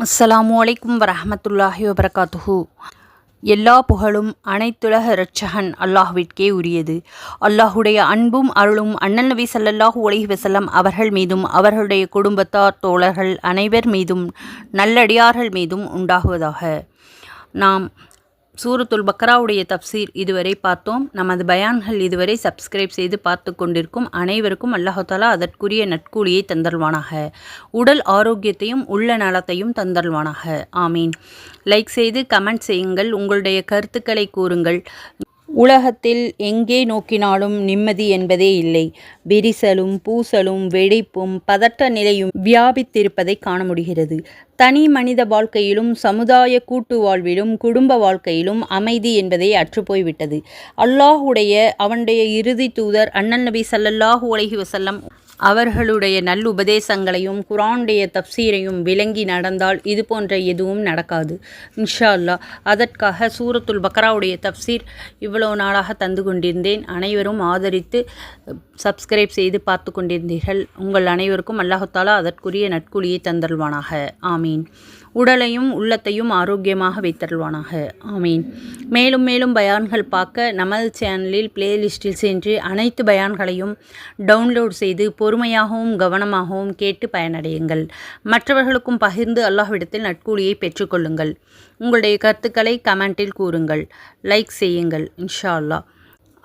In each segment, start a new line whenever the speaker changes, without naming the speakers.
அஸ்ஸலாமு அலைக்கும் வரஹ்மத்துல்லாஹி வபரகாத்துஹு. எல்லா புகழும் அனைத்துலக இரட்சகன் அல்லாஹ்விற்கே உரியது. அல்லாஹுடைய அன்பும் அருளும் அண்ணல் நபி ஸல்லல்லாஹு அலைஹி வஸல்லம் அவர்கள் மீதும் அவர்களுடைய குடும்பத்தார் தோழர்கள் அனைவர் மீதும் நல்லடியார்கள் மீதும் உண்டாகுவதாக. நாம் சூரத்துல் பக்ராவுடைய தப்சீர் இதுவரை பார்த்தோம். நமது பயான்கள் இதுவரை சப்ஸ்கிரைப் செய்து பார்த்து கொண்டிருக்கும் அனைவருக்கும் அல்லாஹ் தஆலா அதற்குரிய நற்கூலியை தந்தல்வானாக. உடல் ஆரோக்கியத்தையும் உள்ள நலத்தையும் தந்தல்வானாக. ஆமீன். லைக் செய்து கமெண்ட் செய்யுங்கள். உங்களுடைய கருத்துக்களை கூறுங்கள். உலகத்தில் எங்கே நோக்கினாலும் நிம்மதி என்பதே இல்லை. விரிசலும் பூசலும் வெடிப்பும் பதட்ட நிலையும் வியாபித்திருப்பதை காண முடிகிறது. தனி மனித வாழ்க்கையிலும் சமுதாய கூட்டு வாழ்விலும் குடும்ப வாழ்க்கையிலும் அமைதி என்பதே அற்றுப்போய்விட்டது. அவனுடைய இறுதி தூதர் அண்ணல் நபி ஸல்லல்லாஹு அலைஹி வஸல்லம் அவர்களுடைய நல்லுபதேசங்களையும் குர்ஆனுடைய தப்சீரையும் விளங்கி நடந்தால் இது போன்ற எதுவும் நடக்காது இன்ஷா அல்லாஹ். அதற்காக சூரத்துல் பக்ராவுடைய தப்சீர் இவ்வளோ நாளாக தந்து கொண்டிருந்தேன். அனைவரும் ஆதரித்து சப்ஸ்கிரைப் செய்து பார்த்து கொண்டிருந்தீர்கள். உங்கள் அனைவருக்கும் அல்லாஹ் தஆலா அதற்குரிய நற்கூலியை தந்தல்வானாக. ஆமீன். உடலையும் உள்ளத்தையும் ஆரோக்கியமாக வைத்தருள்வானாக. ஆமீன். மேலும் மேலும் பயான்கள் பார்க்க நமது சேனலில் பிளேலிஸ்டில் சென்று அனைத்து பயான்களையும் டவுன்லோட் செய்து பொறுமையாகவும் கவனமாகவும் கேட்டு பயனடையுங்கள். மற்றவர்களுக்கும் பகிர்ந்து அல்லாஹ்விடத்தில் நற்கூலியை பெற்றுக்கொள்ளுங்கள். உங்களுடைய கருத்துக்களை கமெண்டில் கூறுங்கள். லைக் செய்யுங்கள். இன்ஷா அல்லாஹ்.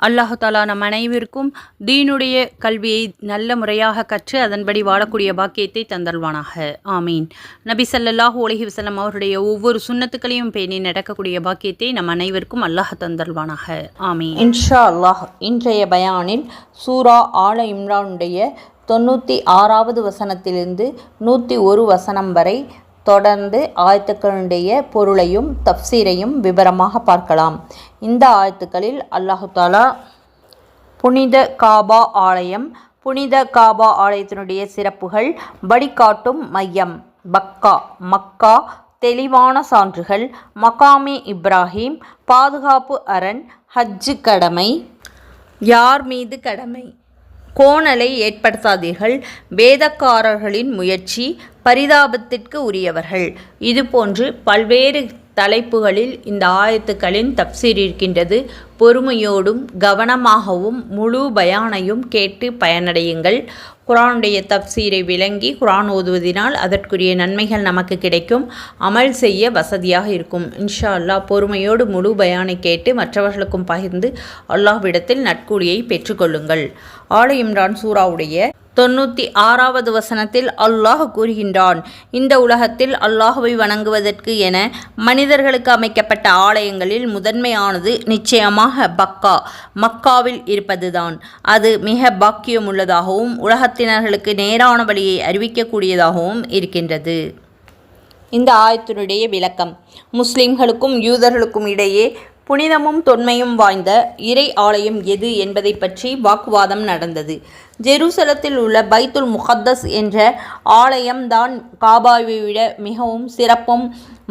அல்லாஹ் தஆலா நம் அனைவருக்கும் தீனுடைய கல்வியை நல்ல முறையாக கற்று அதன்படி வாழக்கூடிய பாக்கியத்தை தந்தல்வானாக. ஆமீன். நபி ஸல்லல்லாஹு அலைஹி வஸல்லம் அவருடைய ஒவ்வொரு சுன்னத்துக்களையும் பேணி நடக்கக்கூடிய பாக்கியத்தை நம் அனைவருக்கும் அல்லாஹ் தந்தல்வானாக. ஆமீன். இன்ஷா அல்லாஹ். இன்றைய பயானில் சூரா ஆல இம்ரானுடைய 96வது வசனத்திலிருந்து 101 வசனம் வரை தொடர்ந்து ஆயத்துக்களுடைய பொருளையும் தப்சீரையும் விவரமாக பார்க்கலாம். இந்த ஆயத்துக்களில் அல்லாஹ் தஆலா புனித காபா ஆலயம், புனித காபா ஆலயத்தினுடைய சிறப்புகள், வழிகாட்டும் மையம் மக்கா, தெளிவான சான்றுகள், மகாமே இப்ராஹிம், பாதுகாப்பு அரண், ஹஜ்ஜு கடமை, யார் மீது கடமை, கோணலை ஏற்படுத்தாதீர்கள், வேதக்காரர்களின் முயற்சி, பரிதாபத்திற்கு உரியவர்கள், இதுபோன்று பல்வேறு தலைப்புகளில் இந்த ஆயத்துக்களின் தப்சீர் இருக்கின்றது. பொறுமையோடும் கவனமாகவும் முழு பயானையும் கேட்டு பயனடையுங்கள். குர்ஆனுடைய தப்சீரை விளங்கி குர்ஆன் ஓதுவதினால் அதற்குரிய நன்மைகள் நமக்கு கிடைக்கும். அமல் செய்ய வசதியாக இருக்கும் இன்ஷா அல்லாஹ். பொறுமையோடு முழு பயானை கேட்டு மற்றவர்களுக்கும் பகிர்ந்து அல்லாஹ்விடத்தில் நற்கூலியை பெற்றுக்கொள்ளுங்கள். ஆல இம்ரான் சூராவுடைய 96வது வசனத்தில் அல்லாஹ் கூறுகின்றான், இந்த உலகத்தில் அல்லாஹ்வை வணங்குவதற்கு என மனிதர்களுக்கு அமைக்கப்பட்ட ஆலயங்களில் முதன்மையானது நிச்சயமாக மக்காவில் இருப்பதுதான். அது மிக பாக்கியமுள்ளதாகவும் உலகத்தினர்களுக்கு நேரான வழியை அறிவிக்கக்கூடியதாகவும் இருக்கின்றது. இந்த ஆயத்தினுடைய விளக்கம். முஸ்லிம்களுக்கும் யூதர்களுக்கும் இடையே புனிதமும் தொன்மையும் வாய்ந்த இறை ஆலயம் எது என்பதை பற்றி வாக்குவாதம் நடந்தது. ஜெருசலத்தில் உள்ள பைத்துல் முகத்தஸ் என்ற ஆலயம்தான் காபாவை விட மிகவும் சிறப்பும்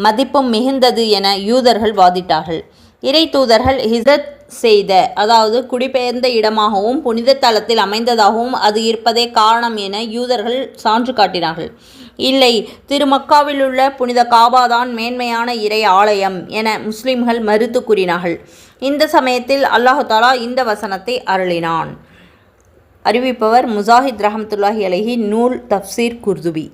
மதிப்பும் மிகுந்தது என யூதர்கள் வாதிட்டார்கள். இறை தூதர்கள் ஹிஜ்ரத் செய்த, அதாவது குடிபெயர்ந்த இடமாகவும் புனித தலத்தில் அமைந்ததாகவும் அது இருப்பதே காரணம் என யூதர்கள் சான்று காட்டினார்கள். இல்லை, திருமக்காவில் உள்ள புனித காபாதான் மேன்மையான இறை ஆலயம் என முஸ்லிம்கள் மறுத்து கூறினார்கள். இந்த சமயத்தில் அல்லாஹ் தஆலா இந்த வசனத்தை அருளினான். அறிவிப்பவர் முஜாஹித் ரஹ்மத்துல்லாஹி அலைஹி, நூல் தப்சீர் குர்துபி.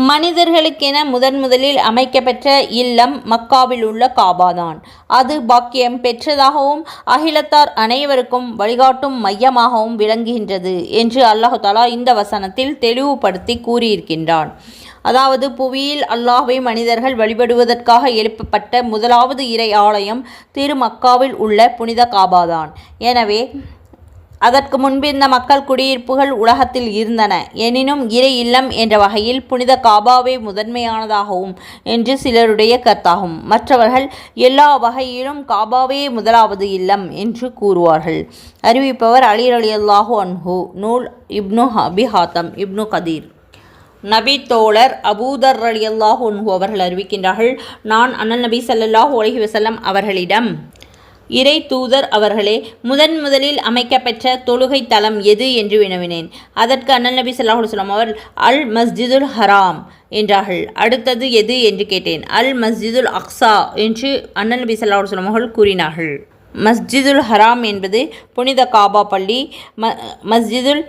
மனிதர்களுக்கென முதலில் அமைக்கப்பெற்ற இல்லம் மக்காவில் உள்ள காபாதான். அது பாக்கியம் பெற்றதாகவும் அகிலத்தார் அனைவருக்கும் வழிகாட்டும் மையமாகவும் விளங்குகின்றது என்று அல்லாஹ் தஆலா இந்த வசனத்தில் தெளிவுபடுத்தி கூறியிருக்கின்றான். அதாவது புவியில் அல்லாஹ்வை மனிதர்கள் வழிபடுவதற்காக எழுப்பப்பட்ட முதலாவது இறை ஆலயம் திருமக்காவில் உள்ள புனித காபாதான். எனவே அதற்கு முன்பிருந்த மக்கள் குடியிருப்புகள் உலகத்தில் இருந்தன. எனினும் இறை இல்லம் என்ற வகையில் புனித காபாவே முதன்மையானதாகவும் என்று சிலருடைய கருத்தாகும். மற்றவர்கள் எல்லா வகையிலும் காபாவே முதலாவது இல்லம் என்று கூறுவார்கள். அறிவிப்பவர் அலி ரலியல்லாஹு அன்ஹு, நூல் இப்னு அபி ஹாத்தம், இப்னு கதீர். நபி தோழர் அபூதர் ரலியல்லாஹு அன்ஹு அவர்கள் அறிவிக்கின்றார்கள், நான் அண்ணல் நபி ஸல்லல்லாஹு அலைஹி வஸல்லம் அவர்களிடம், இறை தூதர் அவர்களே, முதலில் அமைக்கப்பெற்ற தொழுகை தலம் எது என்று வினவினேன். அதற்கு அண்ணல் நபி ஸல்லல்லாஹு அலைஹி வஸல்லம் அவர் அல் மஸ்ஜிதுல் ஹராம் என்றார்கள். அடுத்தது எது என்று கேட்டேன். அல் மஸ்ஜிதுல் அக்ஸா என்று அண்ணல் நபி ஸல்லல்லாஹு அலைஹி வஸல்லம் அவர்கள் கூறினார்கள். மஸ்ஜிதுல் ஹராம் என்பது புனித காபா பள்ளி, மஸ்ஜிதுல்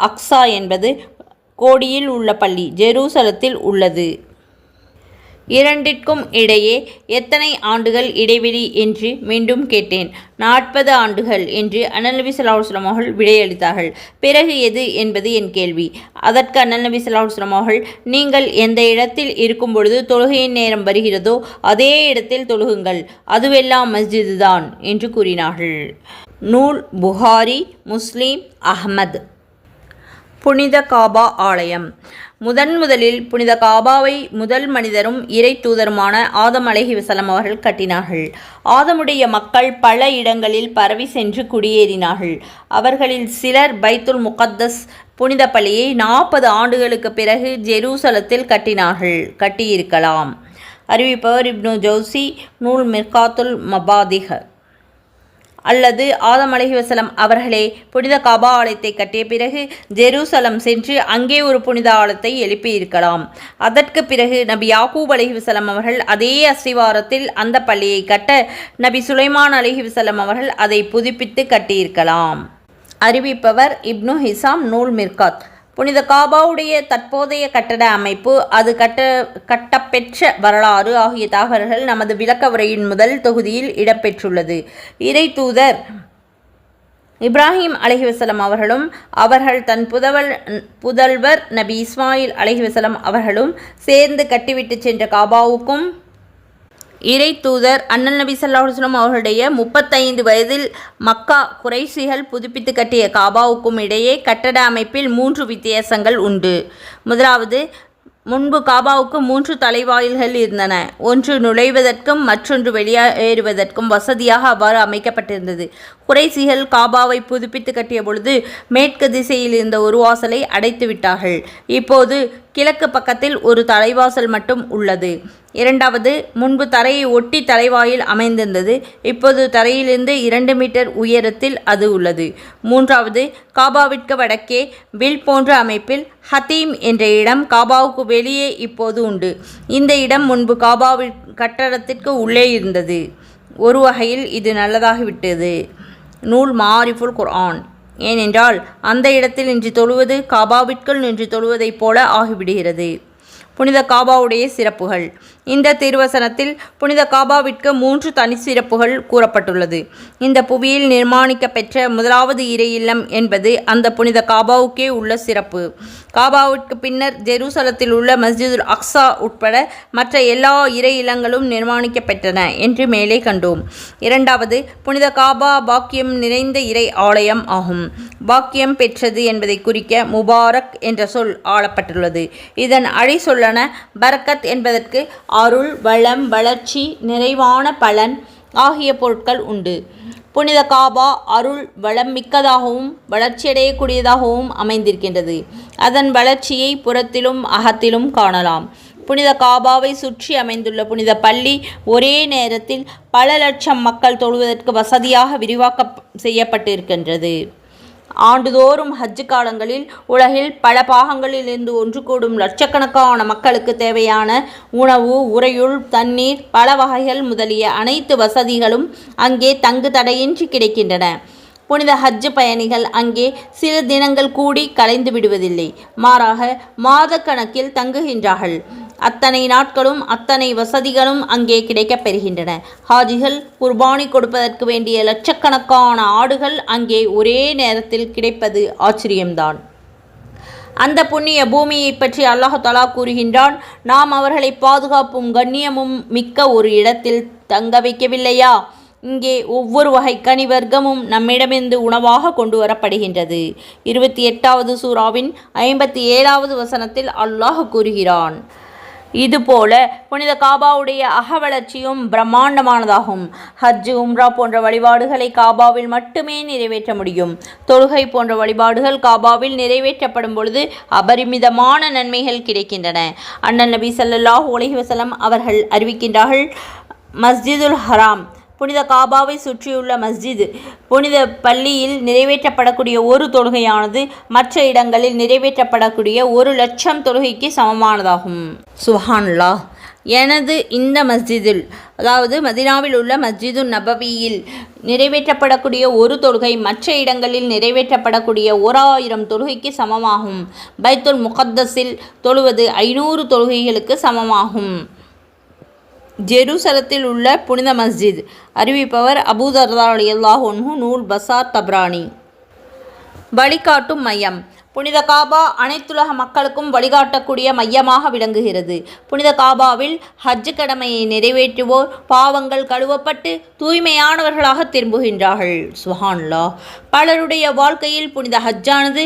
அக்ஸா என்பது கோடியில் உள்ள பள்ளி, ஜெருசலத்தில் உள்ளது. இரண்டிற்கும் இடையே எத்தனை ஆண்டுகள் இடைவெளி என்று மீண்டும் கேட்டேன். 40 ஆண்டுகள் என்று அண்ணல் நபி ஸல்லல்லாஹு அலைஹி வஸல்லம் அவர்கள் விடையளித்தார்கள். பிறகு எது என்பது என் கேள்வி. அதற்கு அண்ணல் நபி ஸல்லல்லாஹு அலைஹி வஸல்லம் அவர்கள், நீங்கள் எந்த இடத்தில் இருக்கும் பொழுது தொழுகையின் நேரம் வருகிறதோ அதே இடத்தில் தொழுகுங்கள், அதுவெல்லாம் மஸ்ஜிது தான் என்று கூறினார்கள். நூல் புகாரி, முஸ்லிம், அஹ்மத். புனித காபா ஆலயம். முதலில் புனித காபாவை முதல் மனிதரும் இறை தூதருமான ஆதம் அலைஹிஸ்ஸலாம் அவர்கள் கட்டினார்கள். ஆதமுடைய மக்கள் பல இடங்களில் பரவி சென்று குடியேறினார்கள். அவர்களில் சிலர் பைத்துல் முகத்தஸ் புனித பள்ளியை 40 ஆண்டுகளுக்கு பிறகு ஜெருசலத்தில் கட்டியிருக்கலாம். அறிவிப்பவர் இப்னு ஜௌசி, நூல் மிர்காத்துல் மபாதிஹ். அல்லது ஆதம் அலைஹிஸ்ஸலாம் அவர்களே புனித காபா ஆலயத்தை கட்டிய பிறகு ஜெருசலம் சென்று அங்கே ஒரு புனித ஆலயத்தை எழுப்பியிருக்கலாம். அதற்கு பிறகு நபி யாக்கூப் அலைஹிஸ்ஸலாம் அவர்கள் அதே அஸ்திவாரத்தில் அந்த பள்ளியை கட்ட நபி சுலைமான் அலைஹிஸ்ஸலாம் அவர்கள் அதை புதுப்பித்து கட்டியிருக்கலாம். அறிவிப்பவர் இப்னு ஹிசாம், நூல் மிர்காத். புனித காபாவுடைய தற்போதைய கட்டட அமைப்பு, அது கட்டப்பெற்ற வரலாறு ஆகிய தகவல்கள் நமது விளக்க உரையின் முதல் தொகுதியில் இடம்பெற்றுள்ளது. இறை தூதர் இப்ராஹிம் அலைஹிஸ்ஸலாம் அவர்களும் அவர்கள் தன் புதல்வர் நபி இஸ்மாயில் அலைஹிஸ்ஸலாம் அவர்களும் சேர்ந்து கட்டிவிட்டு சென்ற காபாவுக்கும் இறை தூதர் அண்ணல் நபி ஸல்லல்லாஹு அலைஹி வஸல்லம் அவர்களுடைய 35 வயதில் மக்கா குறைஷிகள் புதுப்பித்து கட்டிய காபாவுக்கும் இடையே கட்டட அமைப்பில் 3 வித்தியாசங்கள் உண்டு. முதலாவது, முன்பு காபாவுக்கு 3 தலைவாயில்கள் இருந்தன. ஒன்று நுழைவதற்கும் மற்றொன்று வெளியேறுவதற்கும் வசதியாக அவ்வாறு அமைக்கப்பட்டிருந்தது. குறைஷிகள் காபாவை புதுப்பித்து கட்டிய பொழுது மேற்கு திசையில் இருந்த ஒரு வாசலை அடைத்து விட்டார்கள். இப்போது கிழக்கு பக்கத்தில் ஒரு தலைவாசல் மட்டும் உள்ளது. இரண்டாவது, முன்பு தரையை ஒட்டி தலைவாயில் அமைந்திருந்தது. இப்போது தரையிலிருந்து 2 மீட்டர் உயரத்தில் அது உள்ளது. மூன்றாவது, காபாவிற்கு வடக்கே வில் போன்ற அமைப்பில் ஹத்தீம் என்ற இடம் காபாவுக்கு வெளியே இப்போது உண்டு. இந்த இடம் முன்பு காபாவின் கட்டடத்திற்கு உள்ளே இருந்தது. ஒரு வகையில் இது நல்லதாகிவிட்டது. நூல் மாரிஃபுல் குர்ஆன். ஏனென்றால் அந்த இடத்தில் நின்று தொழுவது காபாவிற்குள் நின்று தொழுவதைப் போல ஆகிவிடுகிறது. புனித காபாவுடைய சிறப்புகள். இந்த திருவசனத்தில் புனித காபாவிற்கு 3 தனி சிறப்புகள் கூறப்பட்டுள்ளது. இந்த புவியில் நிர்மாணிக்கப்பெற்ற முதலாவது இறை இல்லம் என்பது அந்த புனித காபாவுக்கே உள்ள சிறப்பு. காபாவிற்கு பின்னர் ஜெருசலத்தில் உள்ள மஸ்ஜிதுல் அக்ஸா உட்பட மற்ற எல்லா இறை இல்லங்களும் நிர்மாணிக்கப்பெற்றன என்று மேலே கண்டோம். இரண்டாவது, புனித காபா பாக்கியம் நிறைந்த இறை ஆலயம் ஆகும். பாக்கியம் பெற்றது என்பதை குறிக்க முபாரக் என்ற சொல் ஆளப்பட்டுள்ளது. இதன் அழி சொல்லான பரக்கத் என்பதற்கு அருள், வளம், வளர்ச்சி, நிறைவான பலன் ஆகிய பொருட்கள் உண்டு. புனித காபா அருள் வளம் மிக்கதாகவும் வளர்ச்சியடையக்கூடியதாகவும் அமைந்திருக்கின்றது. அதன் வளர்ச்சியை புறத்திலும் அகத்திலும் காணலாம். புனித காபாவை சுற்றி அமைந்துள்ள புனித பள்ளி ஒரே நேரத்தில் பல லட்சம் மக்கள் தொழுவதற்கு வசதியாக விரிவாக்கம் செய்யப்பட்டிருக்கின்றது. ஆண்டுதோறும் ஹஜ் காலங்களில் உலகில் பல பாகங்களில் இருந்து ஒன்று கூடும் லட்சக்கணக்கான மக்களுக்கு தேவையான உணவு, உறையுள், தண்ணீர், பல வகைகள் முதலிய அனைத்து வசதிகளும் அங்கே தங்கு தடையின்றி கிடைக்கின்றன. புனித ஹஜ் பயணிகள் அங்கே சில தினங்கள் கூடி கலைந்து விடுவதில்லை. மாறாக மாதக்கணக்கில் தங்குகின்றார்கள். அத்தனை நாட்களும் அத்தனை வசதிகளும் அங்கே கிடைக்கப் பெறுகின்றன. ஹாஜிகள் குர்பானி கொடுப்பதற்கு வேண்டிய லட்சக்கணக்கான ஆடுகள் அங்கே ஒரே நேரத்தில் கிடைப்பது ஆச்சரியம்தான். அந்த புண்ணிய பூமியை பற்றி அல்லாஹ் தஆலா கூறுகின்றான், நாம் அவர்களை பாதுகாப்பும் கண்ணியமும் மிக்க ஒரு இடத்தில் தங்க வைக்கவில்லையா? இங்கே ஒவ்வொரு வகை கனி வர்க்கமும் நம்மிடமிருந்து உணவாக கொண்டு வரப்படுகின்றது. 28வது சூராவின் 57வது வசனத்தில் அல்லாஹ் கூறுகிறான். இதுபோல புனித காபாவுடைய அகவளர்ச்சியும் பிரம்மாண்டமானதாகும். ஹஜ், உம்ரா போன்ற வழிபாடுகளை காபாவில் மட்டுமே நிறைவேற்ற முடியும். தொழுகை போன்ற வழிபாடுகள் காபாவில் நிறைவேற்றப்படும் பொழுது அபரிமிதமான நன்மைகள் கிடைக்கின்றன. அண்ணல் நபி ஸல்லல்லாஹு அலைஹி வஸல்லம் அவர்கள் அறிவிக்கின்றார்கள், மஸ்ஜிதுல் ஹராம்
புனித காபாவை சுற்றியுள்ள மஸ்ஜித் புனித பள்ளியில் நிறைவேற்றப்படக்கூடிய ஒரு தொழுகையானது மற்ற இடங்களில் நிறைவேற்றப்படக்கூடிய 1,00,000 தொழுகைக்கு சமமானதாகும். சுப்ஹானல்லாஹ். எனது இந்த மஸ்ஜிதில், அதாவது மதீனாவில் உள்ள மஸ்ஜிது நபவியில் நிறைவேற்றப்படக்கூடிய ஒரு தொழுகை மற்ற இடங்களில் நிறைவேற்றப்படக்கூடிய 1000 தொழுகைக்கு சமமாகும். பைத்துல் முகத்தஸில் தொழுவது 500 தொழுகைகளுக்கு சமமாகும். ஜெருசலத்தில் உள்ள புனித மஸ்ஜித். அறிவிப்பவர் அபூ தர்தா ரலியல்லாஹு அன்ஹு, நூல் பஸார் தப்ரானி. வழிகாட்டும் மையம். புனித காபா அனைத்துலக மக்களுக்கும் வழிகாட்டக்கூடிய மையமாக விளங்குகிறது. புனித காபாவில் ஹஜ் கடமையை நிறைவேற்றுவோர் பாவங்கள் கழுவப்பட்டு தூய்மையானவர்களாக திரும்புகின்றார்கள். சுப்ஹானல்லாஹ். பலருடைய வாழ்க்கையில் புனித ஹஜ்ஜானது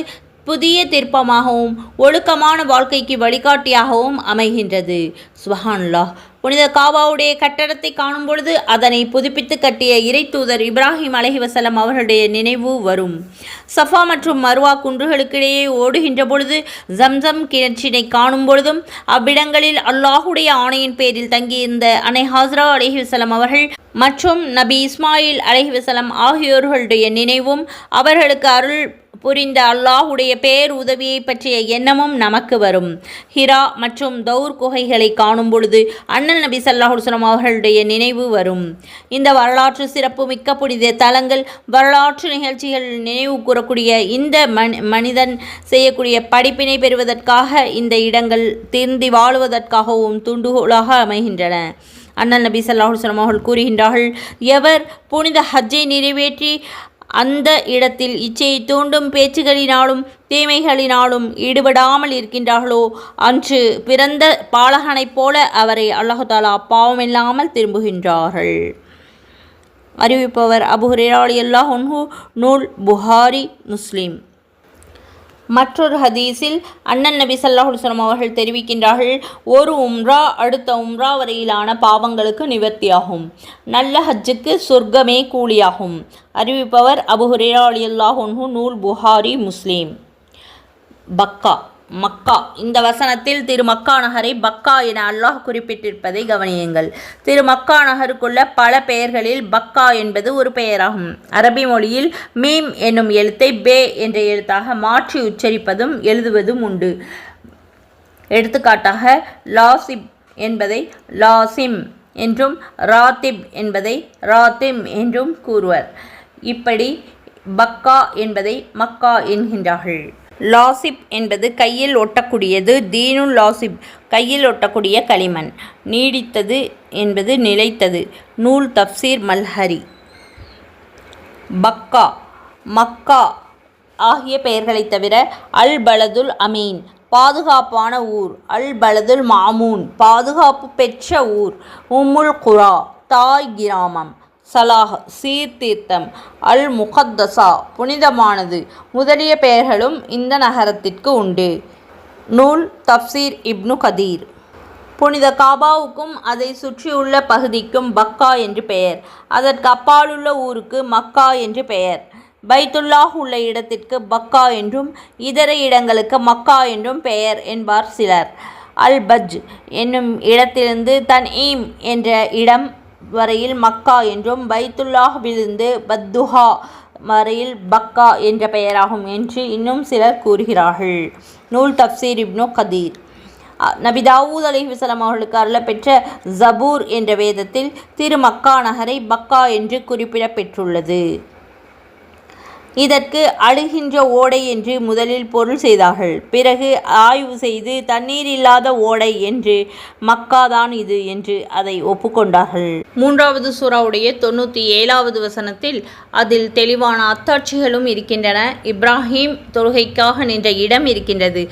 புதிய திருப்பமாகவும் ஒழுக்கமான வாழ்க்கைக்கு வழிகாட்டியாகவும் அமைகின்றது. சுப்ஹானல்லாஹ். புனித காபாவுடைய கட்டடத்தை காணும் பொழுது அதனை புதுப்பித்து கட்டிய இறை தூதர் இப்ராஹிம் அலைஹிவஸல்லம் அவர்களுடைய நினைவு வரும். சஃபா மற்றும் மர்வா குன்றுகளுக்கிடையே ஓடுகின்ற பொழுது ஜம்சம் கிணற்றினை காணும் பொழுதும் அவ்விடங்களில் அல்லாஹுடைய ஆணையின் பேரில் தங்கியிருந்த அன்னை ஹாஜ்ரா அலைஹிவஸல்லம் அவர்கள் மற்றும் நபி இஸ்மாயில் அலைஹிவஸல்லம் ஆகியோர்களுடைய நினைவும் அவர்களுக்கு அருள் புரிந்த அல்லாஹுடைய பேர் உதவியை பற்றிய எண்ணமும் நமக்கு வரும். ஹிரா மற்றும் தௌர் குகைகளை காணும் பொழுது அண்ணல் நபி ஸல்லல்லாஹு அலைஹி வஸல்லம் அவர்களுடைய நினைவு வரும். இந்த வரலாற்று சிறப்பு மிக்க புனித தலங்கள், வரலாற்று நிகழ்ச்சிகள் நினைவு கூறக்கூடிய இந்த மனிதன் செய்யக்கூடிய படிப்பினை பெறுவதற்காக இந்த இடங்கள் திருந்தி வாழுவதற்காகவும் துண்டுகோலாக அமைகின்றன. அண்ணல் நபி ஸல்லல்லாஹு அலைஹி வஸல்லம் அவர்கள் கூறுகின்றார்கள், எவர் புனித ஹஜ்ஜை நிறைவேற்றி அந்த இடத்தில் இச்சையை தூண்டும் பேச்சுகளினாலும் தீமைகளினாலும் ஈடுபடாமல் இருக்கின்றார்களோ அன்று பிறந்த பாலகனைப் போல அவரை அல்லாஹ் தஆலா பாவமில்லாமல் திரும்புகின்றார்கள். அறிவிப்பவர் அபூ ஹுரைரா ரலியல்லாஹு அன்ஹு, நூல் புகாரி, முஸ்லிம். மற்றொரு ஹதீஸில் அண்ணல் நபி ஸல்லல்லாஹு அலைஹி வஸல்லம் அவர்கள் தெரிவிக்கின்றார்கள், ஒரு உம்ரா அடுத்த உம்ரா வரையிலான பாவங்களுக்கு நிவர்த்தியாகும். நல்ல ஹஜ்ஜுக்கு சொர்க்கமே கூலியாகும். அறிவிப்பவர் அபூ ஹுரைரா ரலியல்லாஹு அன்ஹு, நூல் புகாரி, முஸ்லிம். பக்கா, மக்கா. இந்த வசனத்தில் திரு மக்கா நகரை பக்கா என அல்லாஹ் குறிப்பிட்டிருப்பதை கவனியுங்கள். திரு மக்கா நகருக்குள்ள பல பெயர்களில் பக்கா என்பது ஒரு பெயராகும். அரபி மொழியில் மீம் என்னும் எழுத்தை பே என்ற எழுத்தாக மாற்றி உச்சரிப்பதும் எழுதுவதும் உண்டு. எடுத்துக்காட்டாக லாசிப் என்பதை லாசிம் என்றும் ராத்திப் என்பதை ராத்திம் என்றும் கூறுவர். இப்படி பக்கா என்பதை மக்கா என்கின்றார்கள். லாசிப் என்பது கையில் ஒட்டக்கூடியது. தீனுல் லாசிப் கையில் ஒட்டக்கூடிய களிமண். நீடித்தது என்பது நிலைத்தது. நூல் தப்சீர் மல்ஹரி. பக்கா, மக்கா ஆகிய பெயர்களைத் தவிர அல் பலதுல் அமீன் பாதுகாப்பான ஊர், அல் பலதுல் மாமூன் பாதுகாப்பு பெற்ற ஊர், உம்முல் குரா தாய் கிராமம், சலாஹ் சீர்தீர்த்தம், அல் முகத்தஸா புனிதமானது முதலிய பெயர்களும் இந்த நகரத்திற்கு உண்டு. நூல் தப்சீர் இப்னு கதீர். புனித காபாவுக்கும் அதை சுற்றியுள்ள பகுதிக்கும் பக்கா என்று பெயர். அதற்கு அப்பாலுள்ள ஊருக்கு மக்கா என்று பெயர். பைத்துல்லாஹ் உள்ள இடத்திற்கு பக்கா என்றும் இதர இடங்களுக்கு மக்கா என்றும் பெயர் என்பார் சிலர். அல் பஜ் என்னும் இடத்திலிருந்து தன்ஈம் என்ற இடம் வரையில் மக்கா என்றும், பைத்துல்லாஹ்விலிருந்து பத்துஹா வரையில் பக்கா என்ற பெயராகும் என்று இன்னும் சிலர் கூறுகிறார்கள். நூல் தப்சீர் இப்னு கதீர். நபி தாவூத் அலைஹிஸ்ஸலாம் அவர்களுக்கு அருளப்பெற்ற ஜபூர் என்ற வேதத்தில் திரு மக்கா நகரை பக்கா என்று குறிப்பிடப்பெற்றுள்ளது. இதற்கு அழுகின்ற ஓடை என்று முதலில் பொருள் செய்தார்கள். பிறகு ஆய்வு செய்து தண்ணீர் இல்லாத ஓடை என்று மக்காதான் இது என்று அதை ஒப்புக்கொண்டார்கள். 3வது சூராவுடைய 97வது வசனத்தில் அதில் தெளிவான அத்தாட்சிகளும் இருக்கின்றன. இப்ராஹிம் தொழுகைக்காக நின்ற இடம் இருக்கின்றது.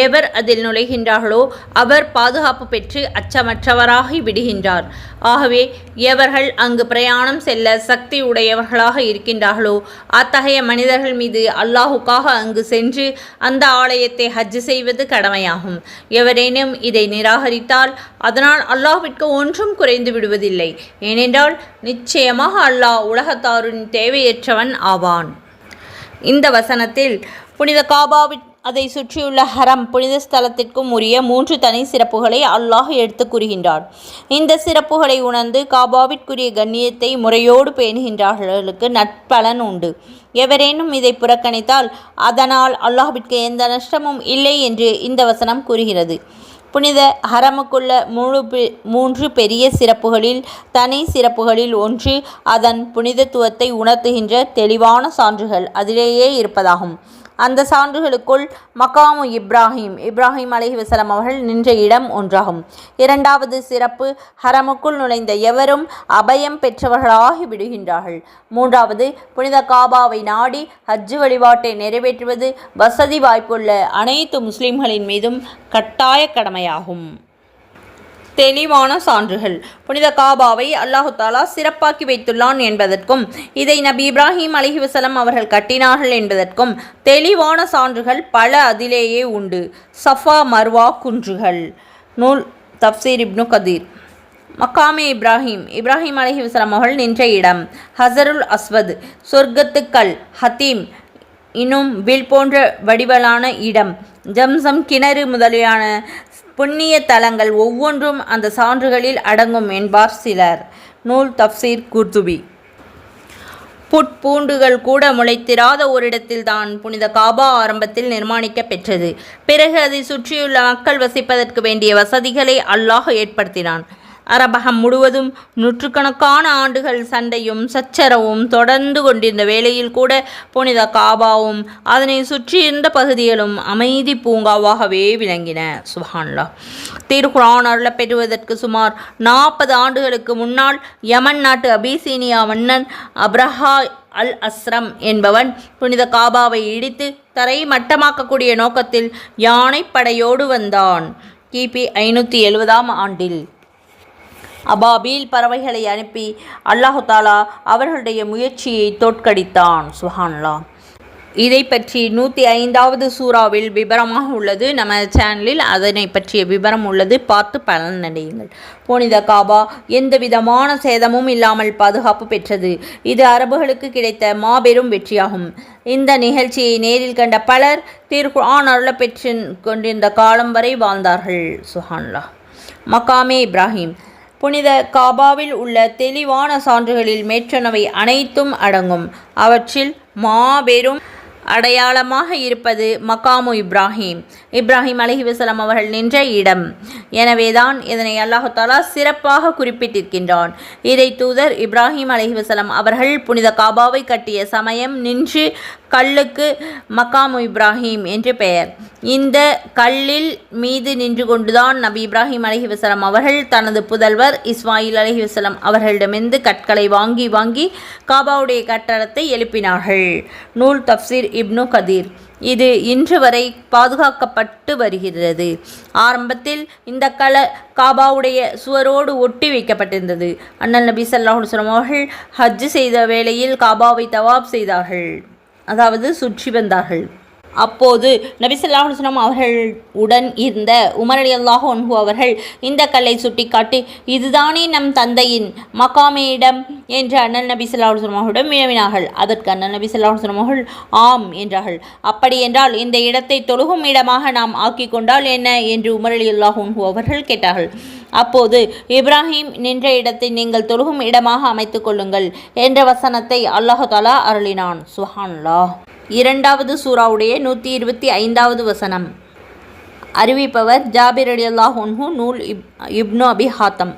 எவர் அதில் நுழைகின்றார்களோ அவர் பாதுகாப்பு பெற்று அச்சமற்றவராகி விடுகின்றார். ஆகவே எவர்கள் அங்கு பிரயாணம் செல்ல சக்தி உடையவர்களாக இருக்கின்றார்களோ அத்தகைய மனிதர்கள் மீது அல்லாஹுக்காக அங்கு சென்று அந்த ஆலயத்தை ஹஜ் செய்வது கடமையாகும். எவரேனும் இதை நிராகரித்தால் அதனால் அல்லாஹ்விற்கு ஒன்றும் குறைந்து விடுவதில்லை. ஏனென்றால் நிச்சயமாக அல்லாஹ் உலகத்தாரின் தேவையற்றவன் ஆவான். இந்த வசனத்தில் புனித காபாவின் அதை சுற்றியுள்ள ஹரம் புனித ஸ்தலத்திற்கும் உரிய 3 தனி சிறப்புகளை அல்லாஹ் எடுத்து கூறுகின்றார். இந்த சிறப்புகளை உணர்ந்து காபாவிற்குரிய கண்ணியத்தை முறையோடு பேணுகின்றார்களுக்கு நற்பலன் உண்டு. எவரேனும் இதை புறக்கணித்தால் அதனால் அல்லாஹ்விற்கு எந்த நஷ்டமும் இல்லை என்று இந்த வசனம் கூறுகிறது. புனித ஹரமுக்குள்ள 3 பெரிய சிறப்புகளில் தனி சிறப்புகளில் ஒன்று அதன் புனிதத்துவத்தை உணர்த்துகின்ற தெளிவான சான்றுகள் அதிலேயே இருப்பதாகும். அந்த சான்றுகளுக்குள் மகாமு இப்ராஹிம் அலைஹிஸ்ஸலாம் அவர்கள் நின்ற இடம் ஒன்றாகும். இரண்டாவது சிறப்பு ஹரமுக்குள் நுழைந்த எவரும் அபயம் பெற்றவர்களாகி விடுகின்றார்கள். மூன்றாவது புனித காபாவை நாடி ஹஜ்ஜு வழிபாட்டை நிறைவேற்றுவது வசதி வாய்ப்புள்ள அனைத்து முஸ்லிம்களின் மீதும் கட்டாய கடமையாகும். தெளிவான சான்றுகள் புனித காபாவை அல்லாஹு தாலா சிறப்பாக்கி வைத்துள்ளான் என்பதற்கும் இதை நபி இப்ராஹிம் அலைஹிஸ்ஸலாம் அவர்கள் கட்டினார்கள் என்பதற்கும் தெளிவான சான்றுகள் பல அதிலேயே உண்டு. சஃபா மர்வா குன்றுகள். நூல் தஃப்சீர் இப்னு கதீர். மக்காமே இப்ராஹிம் அலைஹிஸ்ஸலாம் அவர்கள் நின்ற இடம். ஹஜருல் அஸ்வத் சொர்க்கத்துக்கல். ஹத்தீம் இன்னும் வில் போன்ற வடிவலான இடம். ஜம்சம் கிணறு முதலியான புண்ணிய தலங்கள் ஒவ்வொன்றும் அந்த சான்றுகளில் அடங்கும் என்பார் சிலர். நூல் தஃப்சீர் குர்துபி. புட்பூண்டுகள் கூட முளைத்திராத ஓரிடத்தில்தான் புனித காபா ஆரம்பத்தில் நிர்மாணிக்க பெற்றது. பிறகு அதை சுற்றியுள்ள மக்கள் வசிப்பதற்கு வேண்டிய வசதிகளை அல்லாஹ் ஏற்படுத்தினான். அரபகம் முழுவதும் நூற்றுக்கணக்கான ஆண்டுகள் சண்டையும் சச்சரவும் தொடர்ந்து கொண்டிருந்த வேளையில் கூட புனித காபாவும் அதனை சுற்றியிருந்த பகுதிகளும் அமைதி பூங்காவாகவே விளங்கின. சுப்ஹானல்லாஹ். திருக்குர்ஆன் அருளப் பெறுவதற்கு சுமார் 40 ஆண்டுகளுக்கு முன்னால் யமன் நாட்டு அபிசீனியா மன்னன் அப்ரஹா அல் அஸ்ரம் என்பவன் புனித காபாவை இடித்து தரை மட்டமாக்கக்கூடிய நோக்கத்தில் யானைப்படையோடு வந்தான். கிபி 570 ஆண்டில் அபாபீல் பறவைகளை அனுப்பி அல்லாஹு தாலா அவர்களுடைய முயற்சியை தோற்கடித்தான். சுப்ஹானல்லாஹ். இதை பற்றி 105வது சூறாவில் விபரமாக உள்ளது. நம்ம சேனலில் அதனை பற்றிய விபரம் உள்ளது, பார்த்து பலன் அடையுங்கள். புனித காபா எந்த விதமான சேதமும் இல்லாமல் பாதுகாப்பு பெற்றது. இது அரபுகளுக்கு கிடைத்த மாபெரும் வெற்றியாகும். இந்த நிகழ்ச்சியை நேரில் கண்ட பலர் திருக்குர்ஆன் அருளப் பெற்று கொண்டிருந்த காலம் வரை வாழ்ந்தார்கள். சுப்ஹானல்லாஹ். மகாமே இப்ராஹிம் புனித காபாவில் உள்ள தெளிவான சான்றுகளில் மேற்றனவை அனைத்தும் அடங்கும். அவற்றில் மாபெரும் அடையாளமாக இருப்பது மகாமு இப்ராஹிம் அலைஹிஸ்ஸலாம் அவர்கள் நின்ற இடம். எனவேதான் இதனை அல்லாஹு தாலா சிறப்பாக குறிப்பிட்டிருக்கின்றான். இறை தூதர் இப்ராஹிம் அலைஹிஸ்ஸலாம் அவர்கள் புனித காபாவை கட்டிய சமயம் நின்று கல்லுக்கு மகாமு இப்ராஹிம் என்று பெயர். இந்த கல்லில் மீது நின்று கொண்டுதான் நபி இப்ராஹிம் அலைஹிஸ்ஸலாம் அவர்கள் தனது புதல்வர் இஸ்மாயில் அலைஹிஸ்ஸலாம் அவர்களிடமிருந்து கற்களை வாங்கி காபாவுடைய கட்டடத்தை எழுப்பினார்கள். நூல் தஃப்சீர் இப்னு கதீர். இது இன்று வரை பாதுகாக்கப்பட்டு வருகிறது. ஆரம்பத்தில் இந்த காபாவுடைய சுவரோடு ஒட்டி வைக்கப்பட்டிருந்தது. அண்ணல் நபி ஸல்லல்லாஹு அலைஹி வஸல்லம் அவர்கள் ஹஜ் செய்த வேளையில் காபாவை தவாப் செய்தார்கள், அதாவது சுற்றி வந்தார்கள். அப்போது நபி ஸல்லல்லாஹு அலைஹி வஸல்லம் அவர்கள் உடன் இருந்த உமர் ரலியல்லாஹு அன்ஹு அவர்கள் இந்த கல்லை சுட்டிக்காட்டி, இதுதானே நம் தந்தையின் மகாமேயிடம் என்று அண்ணல் நபி ஸல்லல்லாஹு அலைஹி வஸல்லம் அவர்களிடம் வினவினார்கள். அதற்கு அண்ணல் நபி ஸல்லல்லாஹு அலைஹி வஸல்லம் அவர்கள் ஆம் என்றார்கள். அப்படி என்றால் இந்த இடத்தை தொழுகும் இடமாக நாம் ஆக்கி கொண்டால் என்ன என்று உமர் ரலியல்லாஹு அன்ஹு அவர்கள் கேட்டார்கள். அப்போது இப்ராஹிம் நின்ற இடத்தை நீங்கள் தொழுகும் இடமாக அமைத்துக் கொள்ளுங்கள் என்ற வசனத்தை அல்லாஹு தாலா அருளினான். சுப்ஹானல்லாஹ். 2வது சூறாவுடைய 125வது வசனம். அறிவிப்பவர் ஜாபிர் ரலியல்லாஹு அன்ஹு. நூல் இப்னு அபி ஹாத்தம்.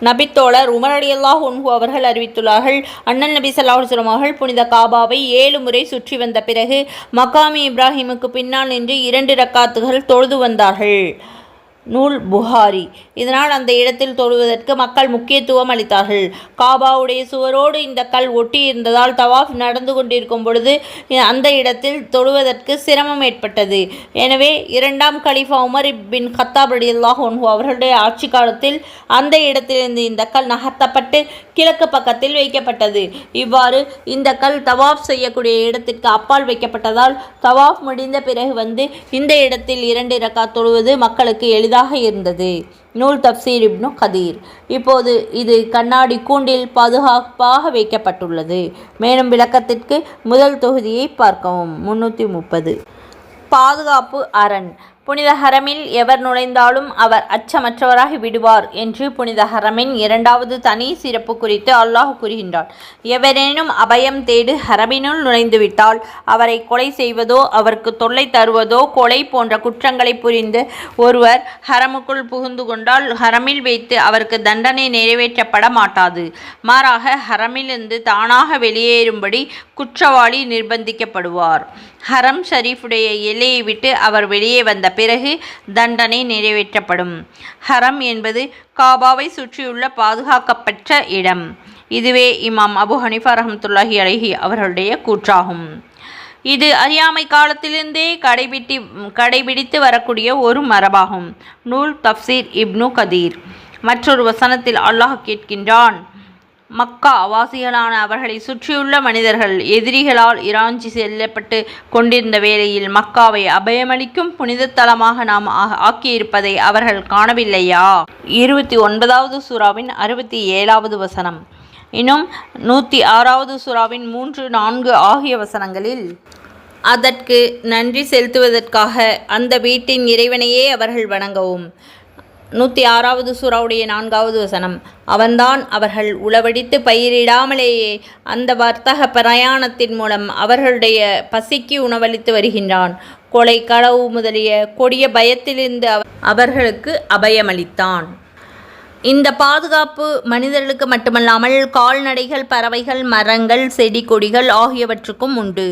நபித்தோழர் உமர் ரலியல்லாஹு அன்ஹு அவர்கள் அறிவித்துள்ளார்கள், அண்ணல் நபி ஸல்லல்லாஹு அலைஹி வஸல்லம் அவர்கள் புனித காபாவை 7 முறை சுற்றி வந்த பிறகு மகாமி இப்ராஹிமுக்கு பின்னால் நின்று 2 ரக்காத்துகள் தொழுது வந்தார்கள். நூல் புகாரி. இதனால் அந்த இடத்தில் தொழுவதற்கு மக்கள் முக்கியத்துவம் அளித்தார்கள். காபாவுடைய சுவரோடு இந்த கல் ஒட்டி இருந்ததால் தவாஃப் நடந்து கொண்டிருக்கும் பொழுது அந்த இடத்தில் தொழுவதற்கு சிரமம் ஏற்பட்டது. எனவே 2ஆம் கலீஃபா உமர் பின் கத்தாப் ரலியல்லாஹு அன்ஹு அவர்களுடைய ஆட்சி காலத்தில் அந்த இடத்திலிருந்து இந்த கல் நகர்த்தப்பட்டு கிழக்கு பக்கத்தில் வைக்கப்பட்டது. இவ்வாறு இந்த கல் தவாஃப் செய்யக்கூடிய இடத்திற்கு அப்பால் வைக்கப்பட்டதால் தவாஃப் முடிந்த பிறகு வந்து இந்த இடத்தில் 2 ரக்காத் தொழுவது மக்களுக்கு எளிதாக இருந்தது. நூல் தஃப்சீர் இப்னு கதீர். இப்போது இது கண்ணாடி கூண்டில் பாதுகாப்பாக வைக்கப்பட்டுள்ளது. மேலும் விளக்கத்திற்கு முதல் தொகுதியை பார்க்கவும். 330. பாதுகாப்பு அரண். புனித ஹரமில் எவர் நுழைந்தாலும் அவர் அச்சமற்றவராகி விடுவார் என்று புனித ஹரமின் இரண்டாவது தனி சிறப்பு குறித்து அல்லாஹ் கூறுகின்றார். எவரேனும் அபயம் தேடு ஹரமினுள் நுழைந்துவிட்டால் அவரை கொலை செய்வதோ அவருக்கு தொல்லை தருவதோ கொலை போன்ற குற்றங்களை புரிந்து ஒருவர் ஹரமுக்குள் புகுந்து கொண்டால் ஹரமில் வைத்து அவருக்கு தண்டனை நிறைவேற்றப்பட மாட்டாது. மாறாக ஹரமிலிருந்து தானாக வெளியேறும்படி குற்றவாளி நிர்பந்திக்கப்படுவார். ஹரம் ஷரீஃபுடைய எல்லையை விட்டு அவர் வெளியே வந்த பிறகு தண்டனை நிறைவேற்றப்படும். ஹரம் என்பது காபாவை சுற்றியுள்ள பாதுகாக்கப்பட்ட இடம். இதுவே இமாம் அபு ஹனீஃபா ரஹ்மத்துல்லாஹி அலைஹி அவர்களுடைய கூற்றாகும். இது அறியாமை காலத்திலிருந்தே கடைபிடித்து வரக்கூடிய ஒரு மரபாகும். நூல் தஃப்சீர் இப்னு கதீர். மற்றொரு வசனத்தில் அல்லாஹ் கேட்கின்றான், மக்கா வாசிகளான அவர்களை சுற்றியுள்ள மனிதர்கள் எதிரிகளால் இராஞ்சி செல்லப்பட்டு கொண்டிருந்த வேளையில் மக்காவை அபயமளிக்கும் புனித தலமாக நாம் ஆக்கியிருப்பதை அவர்கள் காணவில்லையா? 29வது சூறாவின் 67வது வசனம். இன்னும் 106வது சூறாவின் 3, 4 ஆகிய வசனங்களில் அதற்கு நன்றி செலுத்துவதற்காக அந்த வீட்டின் இறைவனையே அவர்கள் வணங்கவும். 106வது சூறாவுடைய 4வது வசனம். அவன்தான் அவர்கள் உளவடித்து பயிரிடாமலேயே அந்த வர்த்தக பிரயாணத்தின் மூலம் அவர்களுடைய பசிக்கு உணவளித்து வருகின்றான். கொலை, களவு முதலிய கொடிய பயத்திலிருந்து அவர்களுக்கு அபயமளித்தான். இந்த பாதுகாப்பு மனிதர்களுக்கு மட்டுமல்லாமல் கால்நடைகள், பறவைகள், மரங்கள், செடி கொடிகள் ஆகியவற்றுக்கும் உண்டு.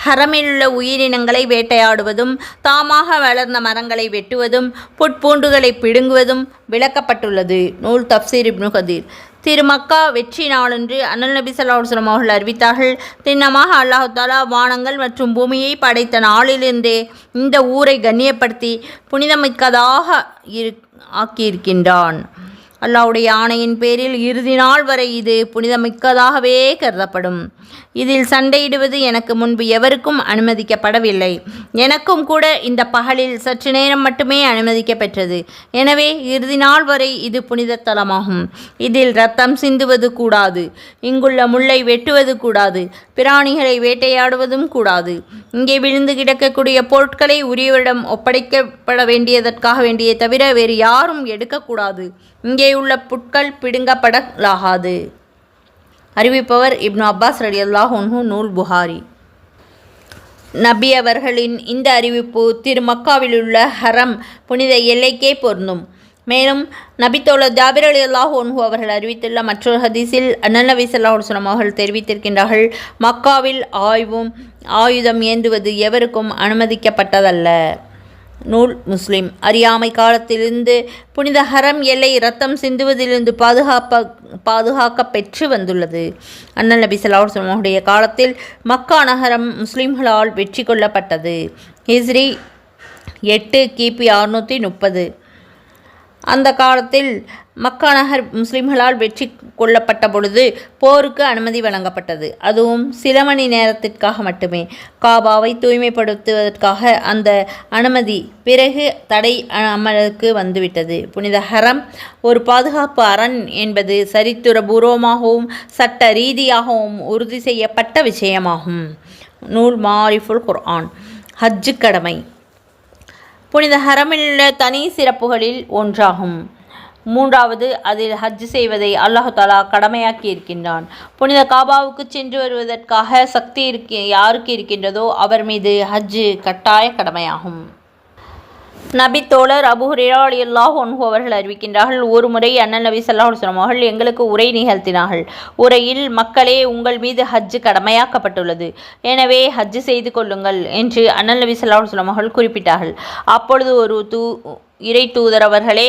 ஹரமிலுள்ள உயிரினங்களை வேட்டையாடுவதும் தாமாக வளர்ந்த மரங்களை வெட்டுவதும் புட்பூண்டுகளை பிடுங்குவதும் விளக்கப்பட்டுள்ளது. நூல் தஃப்சீர் இப்னு கதீர். திருமக்கா வெற்றி நாளன்று அண்ணல் நபி ஸல்லல்லாஹு அலைஹி வஸல்லம் அவர்கள் அறிவித்தார்கள், திண்ணமாக அல்லாஹ் தஆலா வானங்கள் மற்றும் பூமியை படைத்த நாளிலிருந்தே இந்த ஊரை கண்ணியப்படுத்தி புனிதமிக்கதாக ஆக்கியிருக்கின்றான். அல்லாஹ்வுடைய ஆணையின் பேரில் இறுதி நாள் வரை இது புனிதமிக்கதாகவே கருதப்படும். இதில் சண்டையிடுவது எனக்கு முன்பு எவருக்கும் அனுமதிக்கப்படவில்லை. எனக்கும் கூட இந்த பகலில் சற்று நேரம் மட்டுமே அனுமதிக்கப்பெற்றது. எனவே இறுதி நாள் வரை இது புனித தலமாகும். இதில் இரத்தம் சிந்துவது கூடாது. இங்குள்ள முள்ளை வெட்டுவது கூடாது. பிராணிகளை வேட்டையாடுவதும் கூடாது. இங்கே விழுந்து கிடக்கக்கூடிய பொருட்களை உரியவரிடம் ஒப்படைக்கப்பட வேண்டியதற்காக வேண்டியே தவிர வேறு யாரும் எடுக்கக்கூடாது. இங்கே உள்ள புட்கள் பிடுங்கப்படலாகாது. அறிவிப்பவர் இப்னு அப்பாஸ் ரலியல்லாஹு அன்ஹு. நூல் புகாரி. நபி அவர்களின் இந்த அறிவிப்பு திருமக்காவிலுள்ள ஹரம் புனித எல்லைக்கே பொருந்தும். மேலும் நபித்தோழர் ஜாபிர் ரலியல்லாஹு அன்ஹு அவர்கள் அறிவித்துள்ள மற்றொரு ஹதீஸில் அண்ணல் நபி ஸல்லல்லாஹு அலைஹி வஸல்லம் அவர்கள் தெரிவித்திருக்கின்றார்கள், மக்காவில் ஆயுதம் ஏந்துவது எவருக்கும் அனுமதிக்கப்பட்டதல்ல. நூல் முஸ்லிம். அறியாமை காலத்திலிருந்து புனித ஹரம் எல்லை இரத்தம் சிந்துவதிலிருந்து பாதுகாக்க பெற்று வந்துள்ளது. அண்ணல் நபி ஸல்லல்லாஹு அலைஹி வஸல்லம் அவருடைய காலத்தில் மக்கா நகரம் முஸ்லிம்களால் வெற்றி கொள்ளப்பட்டது. ஹிஜ்ரி 8 கிபி 630. அந்த காலத்தில் மக்கா நகர் முஸ்லிம்களால் வெற்றி கொள்ளப்பட்ட பொழுது போருக்கு அனுமதி வழங்கப்பட்டது. அதுவும் சில மணி நேரத்திற்காக மட்டுமே. காபாவை தூய்மைப்படுத்துவதற்காக அந்த அனுமதி பிறகு தடை அமலுக்கு வந்துவிட்டது. புனித ஹரம் ஒரு பாதுகாப்பு அரண் என்பது சரித்திரபூர்வமாகவும் சட்ட ரீதியாகவும் உறுதி செய்யப்பட்ட விஷயமாகும். நூல் மாரிஃபுல் குர்ஆன். ஹஜ்ஜு கடமை புனித ஹரமிலுள்ள தனி சிறப்புகளில் ஒன்றாகும். 3வது, அதில் ஹஜ் செய்வதை அல்லாஹ் தஆலா கடமையாக்கி இருக்கின்றான். புனித காபாவுக்கு சென்று வருவதற்காக சக்தி யாருக்கு இருக்கின்றதோ அவர் மீது ஹஜ் கட்டாய கடமையாகும். நபி தோழர் அபூ ஹுரைரா ரலியல்லாஹு அன்ஹு அவர்கள் அறிவிக்கின்றார்கள், ஒரு முறை அண்ணல் நபி ஸல்லல்லாஹு அலைஹி வஸல்லம் அவர்கள் எங்களுக்கு உரை நிகழ்த்தினார்கள். உரையில், மக்களே, உங்கள் மீது ஹஜ் கடமையாக்கப்பட்டுள்ளது, எனவே ஹஜ் செய்து கொள்ளுங்கள் என்று அண்ணல் நபி ஸல்லல்லாஹு அலைஹி வஸல்லம் அவர்கள் குறிப்பிட்டார்கள். அப்பொழுது ஒரு இறை தூதர் அவர்களே,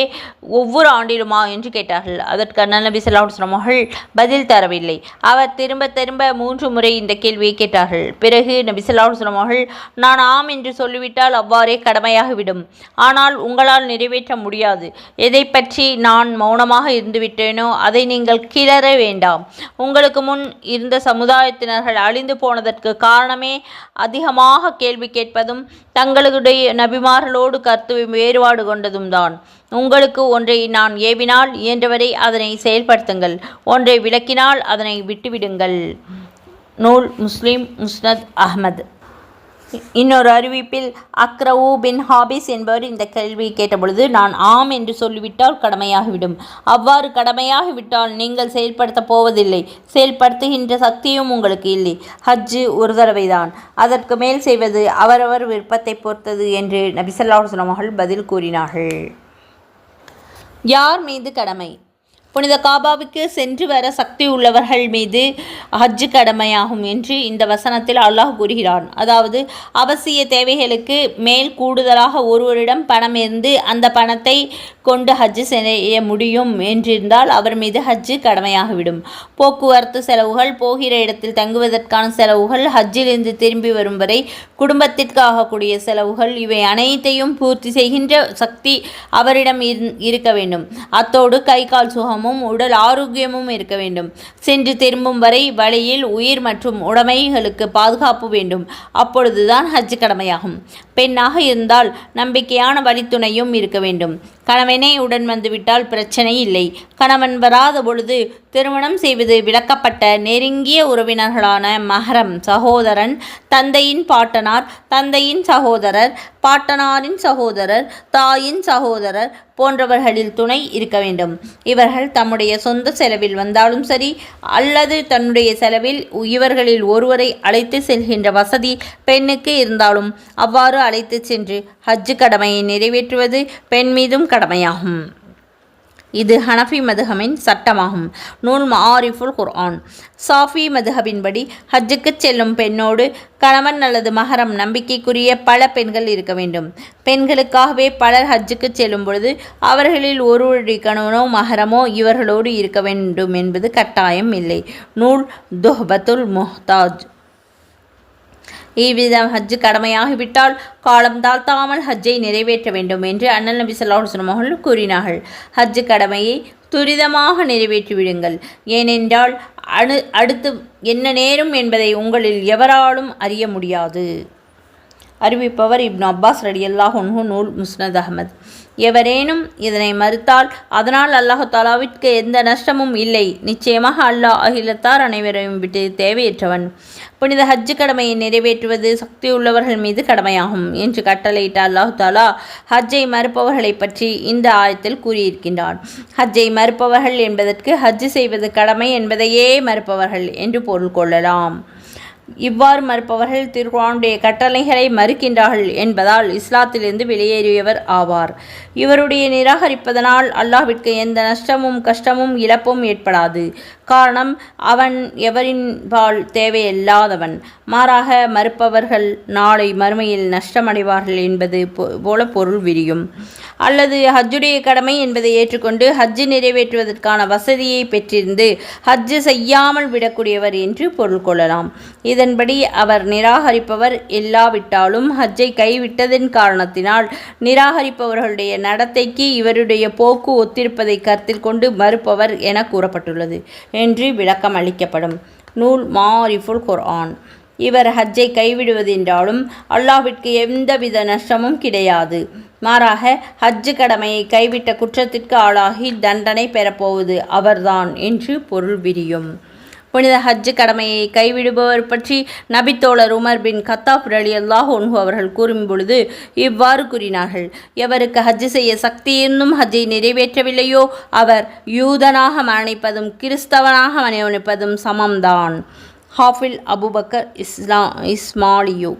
ஒவ்வொரு ஆண்டிலுமா என்று கேட்டார்கள். அதற்கு அண்ணல் நபி ஸல்லல்லாஹு அலைஹி வஸல்லம் அவர்கள் பதில் தரவில்லை. அவர் திரும்ப 3 முறை இந்த கேள்வியை கேட்டார்கள். பிறகு நபி ஸல்லல்லாஹு அலைஹி வஸல்லம் அவர்கள், நான் ஆம் என்று சொல்லிவிட்டால் அவ்வாறே கடமையாகிவிடும், ஆனால் உங்களால் நிறைவேற்ற முடியாது. எதை பற்றி நான் மௌனமாக இருந்துவிட்டேனோ அதை நீங்கள் கிளற வேண்டாம். உங்களுக்கு முன் இருந்த சமுதாயத்தினர்கள் அழிந்து போனதற்கு காரணமே அதிகமாக கேள்வி கேட்பதும் தங்களுடைய நபிமார்களோடு கருத்து வேறுபாடு கொண்டதும் தான். உங்களுக்கு ஒன்றை நான் ஏவினால் இயன்றவரை அதனை செயல்படுத்துங்கள், ஒன்றை விளக்கினால் அதனை விட்டுவிடுங்கள். நூல் முஸ்லிம் முஸ்னத் அஹ்மத். இன்னொரு அறிவிப்பில் அக்ரவு பின் ஹாபிஸ் என்பவர் இந்த கேள்வியை கேட்டபொழுது, நான் ஆம் என்று சொல்லிவிட்டால் கடமையாகிவிடும். அவ்வாறு கடமையாகிவிட்டால் நீங்கள் செயல்படுத்தப் போவதில்லை, செயல்படுத்துகின்ற சக்தியும் உங்களுக்கு இல்லை. ஹஜ்ஜு ஒரு தடவைதான், அதற்கு மேல் செய்வது அவரவர் விருப்பத்தை பொறுத்தது என்று நபி ஸல்லல்லாஹு அலைஹி வஸல்லம் அவர்கள் பதில் கூறினார்கள். யார் மீது கடமை? புனித காபாவுக்கு சென்று வர சக்தி உள்ளவர்கள் மீது ஹஜ்ஜு கடமையாகும் என்று இந்த வசனத்தில் அல்லாஹ் கூறுகிறான். அதாவது அவசிய தேவைகளுக்கு மேல் கூடுதலாக ஒருவரிடம் பணம் இருந்து அந்த பணத்தை கொண்டு ஹஜ்ஜு செய்ய முடியும் என்றிருந்தால் அவர் மீது ஹஜ்ஜு கடமையாகிவிடும். போக்குவரத்து செலவுகள், போகிற இடத்தில் தங்குவதற்கான செலவுகள், ஹஜ்ஜிலிருந்து திரும்பி வரும் வரை குடும்பத்திற்கு ஆகக்கூடிய செலவுகள், இவை அனைத்தையும் பூர்த்தி செய்கின்ற சக்தி அவரிடம் இருக்க வேண்டும். அத்தோடு கை கால் சுகமும் உடல் ஆரோக்கியமும் இருக்க வேண்டும். சென்று திரும்பும் வரை வழியில் உயிர் மற்றும் உடைமைகளுக்கு பாதுகாப்பு வேண்டும். அப்பொழுதுதான் ஹஜ் கடமையாகும். பெண்ணாக இருந்தால் நம்பிக்கையான வழித்துணையும் இருக்க வேண்டும். கணவனே உடன் வந்துவிட்டால் பிரச்சனை இல்லை. கணவன் வராத பொழுது திருமணம் செய்வது விலக்கப்பட்ட நெருங்கிய உறவினர்களான மஹரம், சகோதரன், தந்தையின் பாட்டனார், தந்தையின் சகோதரர், பாட்டனாரின் சகோதரர், தாயின் சகோதரர் போன்றவர்களில் துணை இருக்க வேண்டும். இவர்கள் தம்முடைய சொந்த செலவில் வந்தாலும் சரி, அல்லது தன்னுடைய செலவில் இவர்களில் ஒருவரை அழைத்து செல்கின்ற வசதி பெண்ணுக்கு இருந்தாலும் அவ்வாறு அழைத்து சென்று ஹஜ்ஜு கடமையை நிறைவேற்றுவது பெண் மீதும் கடமையாகும். இது ஹனஃபி மதுஹபின் சட்டமாகும். நூல் மஆரிஃபுல் குர்ஆன். சாஃபி மதுஹபின்படி ஹஜ்ஜுக்கு செல்லும் பெண்ணோடு கணவன் அல்லது மஹரம் நம்பிக்கைக்குரிய பல பெண்கள் இருக்க வேண்டும். பெண்களுக்காகவே பலர் ஹஜ்ஜுக்கு செல்லும் பொழுது அவர்களில் ஒருவருடைய கணவனோ மஹரமோ இவர்களோடு இருக்க வேண்டும் என்பது கட்டாயம் இல்லை. நூல் துஹ்பத்துல் முஹ்தாஜ். இவ்விதம் ஹஜ்ஜு கடமையாகிவிட்டால் காலம் தாழ்த்தாமல் ஹஜ்ஜை நிறைவேற்ற வேண்டும் என்று அண்ணல் நபி ஸல்லல்லாஹு அலைஹி வஸல்லம் அவர்கள் கூறினார்கள். ஹஜ்ஜு கடமையை துரிதமாக நிறைவேற்றிவிடுங்கள். ஏனென்றால் அடுத்து என்ன நேரும் என்பதை உங்களில் எவராலும் அறிய முடியாது. அறிவிப்பவர் இப்னு அப்பாஸ் ரலியல்லாஹு அன்ஹு. நூல் முஸ்னத் அஹ்மத். எவரேனும் இதனை மறுத்தால் அதனால் அல்லாஹ் தஆலாவிற்கு எந்த நஷ்டமும் இல்லை. நிச்சயமாக அல்லாஹ் அகிலத்தார் அனைவரையும் விட்டு தேவையற்றவன். புனித ஹஜ்ஜு கடமையை நிறைவேற்றுவது சக்தியுள்ளவர்கள் மீது கடமையாகும் என்று கட்டளையிட்ட அல்லாஹ் தஆலா ஹஜ்ஜை மறுப்பவர்களை பற்றி இந்த ஆயத்தில் கூறியிருக்கின்றான். ஹஜ்ஜை மறுப்பவர்கள் என்பதற்கு ஹஜ்ஜு செய்வது கடமை என்பதையே மறுப்பவர்கள் என்று பொருள் கொள்ளலாம். இவ்வாறு மறுப்பவர்கள் திருக்குர்ஆனுடைய கட்டளைகளை மறுக்கின்றார்கள் என்பதால் இஸ்லாத்திலிருந்து வெளியேறியவர் ஆவார். இவருடைய நிராகரிப்பதனால் அல்லாஹ்விற்கு எந்த நஷ்டமும் கஷ்டமும் இழப்பும் ஏற்படாது. காரணம், அவன் எவரின்பால் தேவையில்லாதவன். மாறாக மறுப்பவர்கள் நாளை மறுமையில் நஷ்டமடைவார்கள் என்பது போல பொருள் விரியும். அல்லது ஹஜ்ஜுடைய கடமை என்பதை ஏற்றுக்கொண்டு ஹஜ்ஜு நிறைவேற்றுவதற்கான வசதியை பெற்றிருந்து ஹஜ்ஜு செய்யாமல் விடக்கூடியவர் என்று பொருள் கொள்ளலாம். இதன்படி அவர் நிராகரிப்பவர் இல்லாவிட்டாலும் ஹஜ்ஜை கைவிட்டதன் காரணத்தினால் நிராகரிப்பவர்களுடைய நடத்தைக்கு இவருடைய போக்கு ஒத்திருப்பதை கருத்தில் கொண்டு மறுப்பவர் என கூறப்பட்டுள்ளது என்று விளக்கம் அளிக்கப்படும். நூல் மஆரிஃபுல் குர்ஆன். இவர் ஹஜ்ஜை கைவிடுவதென்றாலும் அல்லாஹ்விற்கு எந்தவித நஷ்டமும் கிடையாது. மாறாக ஹஜ்ஜு கடமையை கைவிட்ட குற்றத்திற்கு ஆளாகி தண்டனை பெறப்போவது அவர்தான் என்று பொருள் விரியும். புனித ஹஜ்ஜு கடமையை கைவிடுபவர் பற்றி நபித்தோழர் உமர் பின் கத்தாப் ரலியல்லாஹு அன்ஹு அவர்கள் கூறும் பொழுது இவ்வாறு கூறினார்கள்: எவருக்கு ஹஜ்ஜு செய்ய சக்தி இருந்தும் ஹஜ்ஜை நிறைவேற்றவில்லையோ அவர் யூதனாக மரணிப்பதும் கிறிஸ்தவனாக மரணிப்பதும் சமம்தான். ஹாஃபில் அபூபக்கர் இஸ்மாலியு.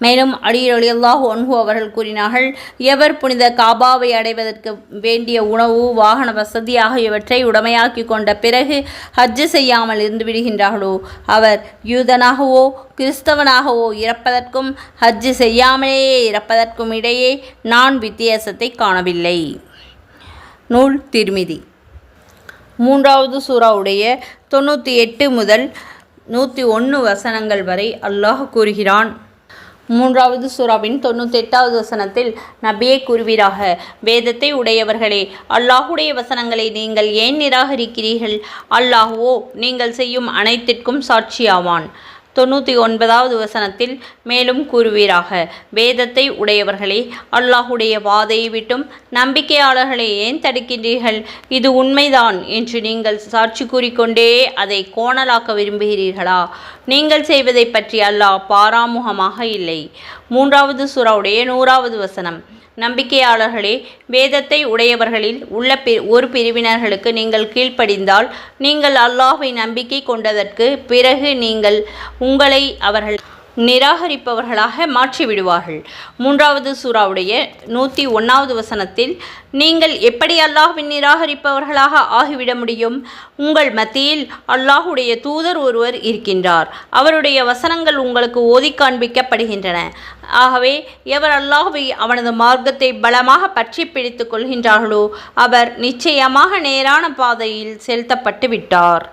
மேலும் அலி ரலியல்லாஹு அன்ஹு அவர்கள் கூறினார்கள்: எவர் புனித காபாவை அடைவதற்கு வேண்டிய உணவு, வாகன வசதி ஆகியவற்றை உடைமையாக்கி கொண்ட பிறகு ஹஜ்ஜு செய்யாமல் இருந்து விடுகின்றார்களோ அவர் யூதனாகவோ கிறிஸ்தவனாகவோ இறப்பதற்கும் ஹஜ்ஜு செய்யாமலேயே இறப்பதற்கும் இடையே நான் வித்தியாசத்தை காணவில்லை. நூல் திர்மிதி. 3வது சூராவுடைய 98 முதல் 101 வசனங்கள் வரை அல்லாஹ் கூறுகிறான். 3வது சூராவின் 98வது வசனத்தில், நபியே கூறுவீராக, வேதத்தை உடையவர்களே, அல்லாஹுடைய வசனங்களை நீங்கள் ஏன் நிராகரிக்கிறீர்கள்? அல்லாஹுவோ நீங்கள் செய்யும் அனைத்திற்கும் சாட்சியாவான். 99வது வசனத்தில் மேலும் கூறுவீராக, வேதத்தை உடையவர்களே, அல்லாஹுடைய வாதையை விட்டும் நம்பிக்கையாளர்களை ஏன் தடுக்கின்றீர்கள்? இது உண்மைதான் என்று நீங்கள் சாட்சி கூறிக்கொண்டே அதை கோணலாக்க விரும்புகிறீர்களா? நீங்கள் செய்வதை பற்றி அல்லாஹ் பாராமுகமாக இல்லை. 3வது சூராவுடைய 100வது வசனம். நம்பிக்கையாளர்களே, வேதத்தை உடையவர்களில் உள்ள ஒரு பிரிவினர்களுக்கு நீங்கள் கீழ்ப்படிந்தால் நீங்கள் அல்லாஹ்வை நம்பிக்கை கொண்டதற்கு பிறகு உங்களை அவர்கள் நிராகரிப்பவர்களாக மாற்றிவிடுவார்கள். 3வது சூராவுடைய 101வது வசனத்தில், நீங்கள் எப்படி அல்லாஹ்வின் நிராகரிப்பவர்களாக ஆகிவிட முடியும்? உங்கள் மத்தியில் அல்லாஹுடைய தூதர் ஒருவர் இருக்கின்றார். அவருடைய வசனங்கள் உங்களுக்கு ஓதி காண்பிக்கப்படுகின்றன. ஆகவே எவர் அல்லாஹ்வை அவனது மார்க்கத்தை பலமாக பற்றி பிடித்து கொள்கின்றார்களோ அவர் நிச்சயமாக நேரான பாதையில் செலுத்தப்பட்டு விட்டார்.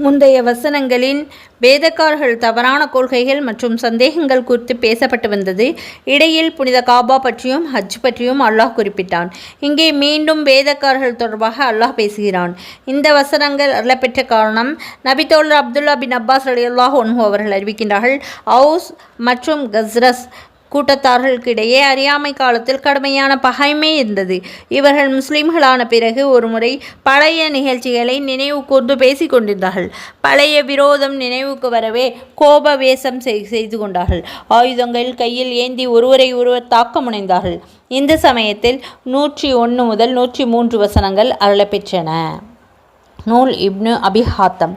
முந்தைய வசனங்களில் வேதக்காரர்கள் தவறான கொள்கைகள் மற்றும் சந்தேகங்கள் குறித்து பேசப்பட்டு வந்தது. இடையில் புனித காபா பற்றியும் ஹஜ் பற்றியும் அல்லாஹ் குறிப்பிட்டான். இங்கே மீண்டும் வேதக்காரர்கள் தொடர்பாக அல்லாஹ் பேசுகிறான். இந்த வசனங்கள் அருளப்பெற்ற காரணம் நபித்தோழர் அப்துல்லா பின் அப்பாஸ் ரலியல்லாஹு அன்ஹு அவர்கள் அறிவிக்கின்றார்கள், அவுஸ் மற்றும் கஸ்ரஸ் கூட்டத்தார்களுக்கிடையே அறியாமை காலத்தில் கடுமையான பகைமை இருந்தது. இவர்கள் முஸ்லிம்களான பிறகு ஒருமுறை பழைய நிகழ்ச்சிகளை நினைவு கூர்ந்து பேசிக் கொண்டிருந்தார்கள். பழைய விரோதம் நினைவுக்கு வரவே கோப வேஷம் செய்து கொண்டார்கள். ஆயுதங்கள் கையில் ஏந்தி ஒருவரை ஒருவர் தாக்க முனைந்தார்கள். இந்த சமயத்தில் 101 முதல் 103 வசனங்கள் அருளப்பெற்றன. நூல் இப்னு அபி ஹாத்தம்.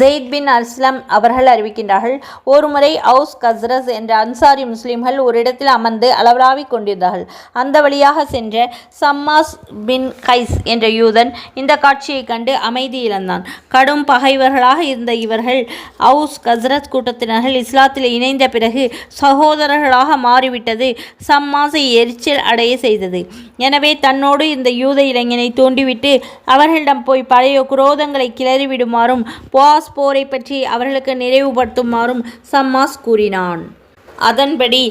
ஜெயித் பின் அஸ்லம் அவர்கள் அறிவிக்கின்றார்கள், ஒருமுறை அவுஸ் கஸ்ரஸ் என்ற அன்சாரி முஸ்லிம்கள் ஒரு இடத்தில் அமர்ந்து அளவலாவிக் கொண்டிருந்தார்கள். அந்த வழியாக சென்ற சம்மாஸ் பின் கைஸ் என்ற யூதன் இந்த காட்சியை கண்டு அமைதி இழந்தான். கடும் பகைவர்களாக இருந்த இவர்கள் அவுஸ் கஸ்ரஸ் கூட்டத்தினர்கள் இஸ்லாத்தில் இணைந்த பிறகு சகோதரர்களாக மாறிவிட்டது சம்மாஸை எரிச்சல் அடைய செய்தது. எனவே தன்னோடு இந்த யூத இளைஞனை தூண்டிவிட்டு அவர்களிடம் போய் பழைய குரோதங்களை கிளறிவிடுமாறும் போரை பற்றி அவர்களுக்கு நினைவுபடுத்துமாறும் சம்மாஸ் கூறினான். அதன்படி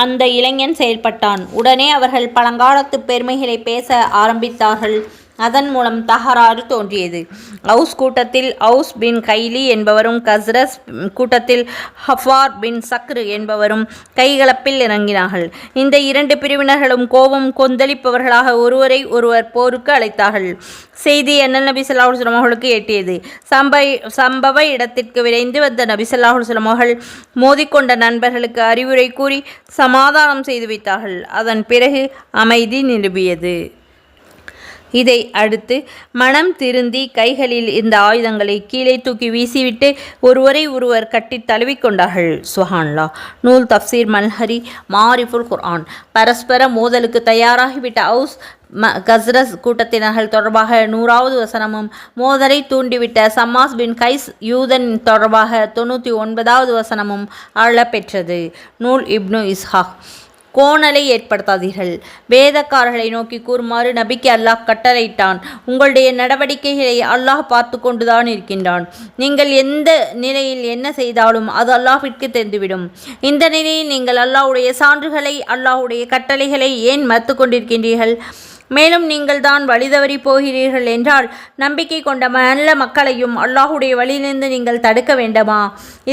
அந்த இளைஞன் செயல்பட்டான். உடனே அவர்கள் பழங்காலத்து பெருமைகளை பேச ஆரம்பித்தார்கள். அதன் மூலம் தகராறு தோன்றியது. அவுஸ் கூட்டத்தில் அவுஸ் பின் கைலி என்பவரும் கஸ்ரஸ் கூட்டத்தில் ஹஃபார் பின் சக்ரு என்பவரும் கைகலப்பில் இறங்கினார்கள். இந்த இரண்டு பிரிவினர்களும் கோபம் கொந்தளிப்பவர்களாக ஒருவரை ஒருவர் போருக்கு அழைத்தார்கள். செய்தி அண்ணல் நபி ஸல்லல்லாஹு அலைஹி வஸல்லம் அவர்களுக்கு எட்டியது. சம்பவ இடத்திற்கு விரைந்து வந்த நபி ஸல்லல்லாஹு அலைஹி வஸல்லம் அவர்கள் மோதிக்கொண்ட நண்பர்களுக்கு அறிவுரை கூறி சமாதானம் செய்து வைத்தார்கள். அதன் பிறகு அமைதி நிலவியது. இதை அடுத்து மனம் திருந்தி கைகளில் இந்த ஆயுதங்களை கீழே தூக்கி வீசிவிட்டு ஒருவரை ஒருவர் கட்டி தழுவிக்கொண்டார்கள். சுஹான்லா. நூல் தஃப்சீர் மல்ஹரி மாரிஃபுல் குர்ஆன். பரஸ்பர மோதலுக்கு தயாராகிவிட்ட அவுஸ் கஸ்ரஸ் கூட்டத்தினர்கள் தொடர்பாக 100வது வசனமும், மோதலை தூண்டிவிட்ட சம்மாஸ் பின் கைஸ் யூதன் தொடர்பாக 99வது வசனமும் அருளப்பெற்றது. நூல் இப்னு இஸ்ஹாக். கோணலை ஏற்படுத்தாதீர்கள். வேதக்காரர்களை நோக்கி கூறுமாறு நபிக்கு அல்லாஹ் கட்டளையிட்டான். உங்களுடைய நடவடிக்கைகளை அல்லாஹ் பார்த்து கொண்டுதான் இருக்கின்றான். நீங்கள் எந்த நிலையில் என்ன செய்தாலும் அது அல்லாஹ்விற்கு தெரிந்துவிடும். இந்த நிலையில் நீங்கள் அல்லாஹ்வுடைய சான்றுகளை அல்லாஹ்வுடைய கட்டளைகளை ஏன் மறுத்து கொண்டிருக்கின்றீர்கள்? மேலும் நீங்கள் தான் வழிதவறி போகிறீர்கள் என்றால் நம்பிக்கை கொண்ட நல்ல மக்களையும் அல்லாஹுடைய வழியிலிருந்து நீங்கள் தடுக்க வேண்டாமா?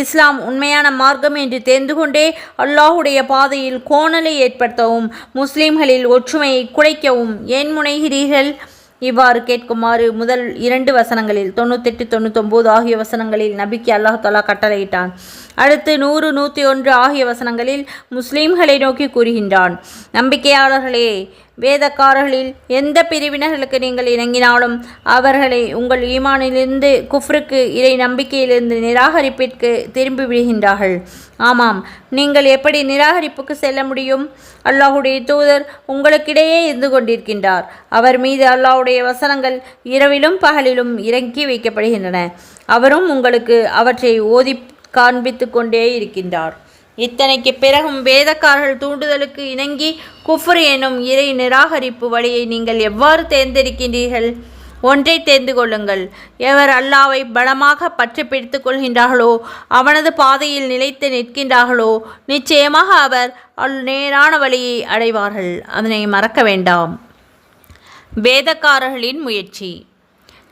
இஸ்லாம் உண்மையான மார்க்கம் என்று தெரிந்து கொண்டே அல்லாஹுடைய பாதையில் கோணலை ஏற்படுத்தவும் முஸ்லிம்களில் ஒற்றுமையை குலைக்கவும் ஏன் முனைகிறீர்கள்? இவ்வாறு கேட்குமாறு முதல் 2 வசனங்களில் 98, 99 ஆகிய வசனங்களில் நபிக்கு அல்லாஹ் தஆலா கட்டளையிட்டான். அடுத்து 100, 101 ஆகிய வசனங்களில் முஸ்லிம்களை நோக்கி கூறுகின்றான். நம்பிக்கையாளர்களே, வேதக்காரர்களில் எந்த பிரிவினர்களுக்கு நீங்கள் இணங்கினாலும் அவர்களை உங்கள் ஈமானிலிருந்து குஃப்ருக்கு இறை நம்பிக்கையிலிருந்து நிராகரிப்பிற்கு திரும்பி விடுகின்றார்கள். ஆமாம், நீங்கள் எப்படி நிராகரிப்புக்கு செல்ல முடியும்? அல்லாஹுடைய தூதர் உங்களுக்கிடையே இருந்து கொண்டிருக்கின்றார். அவர் மீது அல்லாஹுடைய வசனங்கள் இரவிலும் பகலிலும் இறக்கி வைக்கப்படுகின்றன. அவரும் உங்களுக்கு அவற்றை ஓதி காண்பித்து கொண்டே இருக்கின்றார். இத்தனைக்கு பிறகும் வேதக்காரர்கள் தூண்டுதலுக்கு இணங்கி குஃப்ர் எனும் இறை நிராகரிப்பு வழியை நீங்கள் எவ்வாறு தேர்ந்தெடுக்கின்றீர்கள்? ஒன்றை தெரிந்து கொள்ளுங்கள். எவர் அல்லாஹ்வை பலமாக பற்றி பிடித்து கொள்கின்றார்களோ, அவனது பாதையில் நிலைத்து நிற்கின்றார்களோ, நிச்சயமாக அவர் நேரான வழியை அடைவார்கள். அதனை மறக்க வேண்டாம். வேதக்காரர்களின் முயற்சி.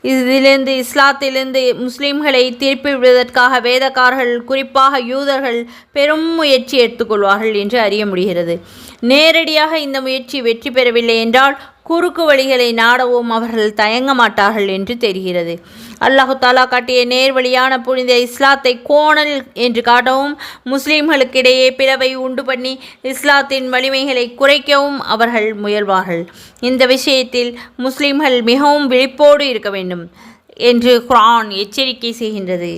இதிலிருந்து இஸ்லாத்திலிருந்து முஸ்லிம்களை திருப்பி விடுவதற்காக வேதக்காரர்கள் குறிப்பாக யூதர்கள் பெரும் முயற்சி எடுத்துக்கொள்வார்கள் என்று அறிய முடிகிறது. நேரடியாக இந்த முயற்சி வெற்றி பெறவில்லை என்றால் குறுக்கு வழிகளை நாடவும் அவர்கள் தயங்க மாட்டார்கள் என்று தெரிகிறது. அல்லாஹு தாலா காட்டிய நேர்வழியான புனித இஸ்லாத்தை கோணல் என்று காட்டவும் முஸ்லிம்களுக்கிடையே பிளவை உண்டு பண்ணி இஸ்லாத்தின் வலிமைகளை குறைக்கவும் அவர்கள் முயல்வார்கள். இந்த விஷயத்தில் முஸ்லிம்கள் மிகவும் விழிப்போடு இருக்க வேண்டும் என்று குர்ஆன் எச்சரிக்கை செய்கின்றது.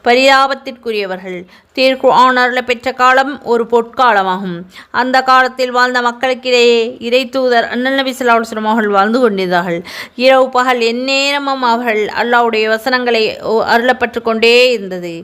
பரிதாபத்திற்குரியவர்கள் திருக்குர்ஆன் அருளப் பெற்ற காலம் ஒரு பொற்காலமாகும். அந்த காலத்தில் வாழ்ந்த மக்களுக்கிடையே இறை தூதர் அண்ணல் நபி ஸல்லல்லாஹு அலைஹி வஸல்லம் அவர்கள் வாழ்ந்து கொண்டிருந்தார்கள். இரவு பகல் எந்நேரமும் அவர்கள் அல்லாஹ்வுடைய வசனங்களை அருளப்பட்டு கொண்டே இருந்தது.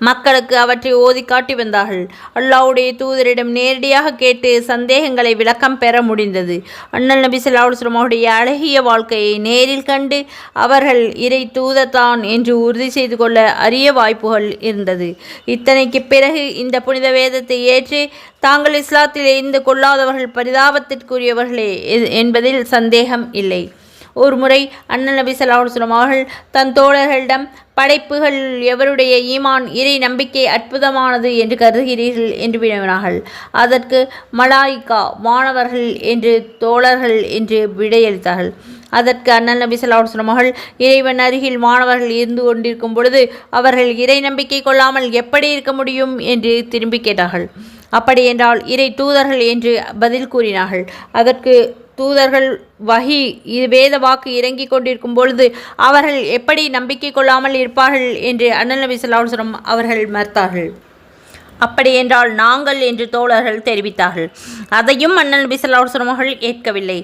மக்களுக்கு அவற்றை ஓதி காட்டி வந்தார்கள். அல்லாஹ்வுடைய தூதரிடம் நேரடியாக கேட்டு சந்தேகங்களை விளக்கம் பெற முடிந்தது. அண்ணல் நபி ஸல்லல்லாஹு அலைஹி வஸல்லம் அவருடைய அழகிய வாழ்க்கையை நேரில் கண்டு அவர்கள் இறை தூதர்தான் என்று உறுதி செய்து கொள்ள அரிய வாய்ப்புகள் இருந்தது. இத்தனைக்கு பிறகு இந்த புனித வேதத்தை ஏற்று தாங்கள் இஸ்லாத்தில் இருந்து கொள்ளாதவர்கள் பரிதாபத்திற்குரியவர்களே என்பதில் சந்தேகம் இல்லை. ஒரு முறை அண்ணல் நபி ஸல்லல்லாஹு அலைஹி வஸல்லம் அவர்கள் தன் தோழர்களிடம், படைப்புகள் எவருடைய ஈமான் இறை நம்பிக்கை அற்புதமானது என்று கருதுகிறீர்கள் என்று வினவினார்கள். அதற்கு மலாயிகா, வானவர்கள் என்று தோழர்கள் என்று விடையளித்தார்கள். அதற்கு அண்ணல் நபி ஸல்லல்லாஹு அலைஹி வஸல்லம் அவர்கள், இறைவன் அருகில் வானவர்கள் இருந்து கொண்டிருக்கும் பொழுது அவர்கள் இறை நம்பிக்கை கொள்ளாமல் எப்படி இருக்க முடியும் என்று திரும்பி கேட்டார்கள். அப்படி என்றால் இறை தூதர்கள் என்று பதில் கூறினார்கள். அதற்கு தூதர்கள் வஹி வேத வாக்கு இறங்கிக் கொண்டிருக்கும் பொழுது அவர்கள் எப்படி நம்பிக்கை கொள்ளாமல் இருப்பார்கள் என்று அண்ணல் நபி ஸல்லல்லாஹு அலைஹி வஸல்லம் அவர்கள் மறுத்தார்கள். அப்படி என்றால் நாங்கள் என்று தோழர்கள் தெரிவித்தார்கள். அதையும் அண்ணல் நபி ஸல்லல்லாஹு அலைஹி வஸல்லம் அவர்கள் ஏற்கவில்லை.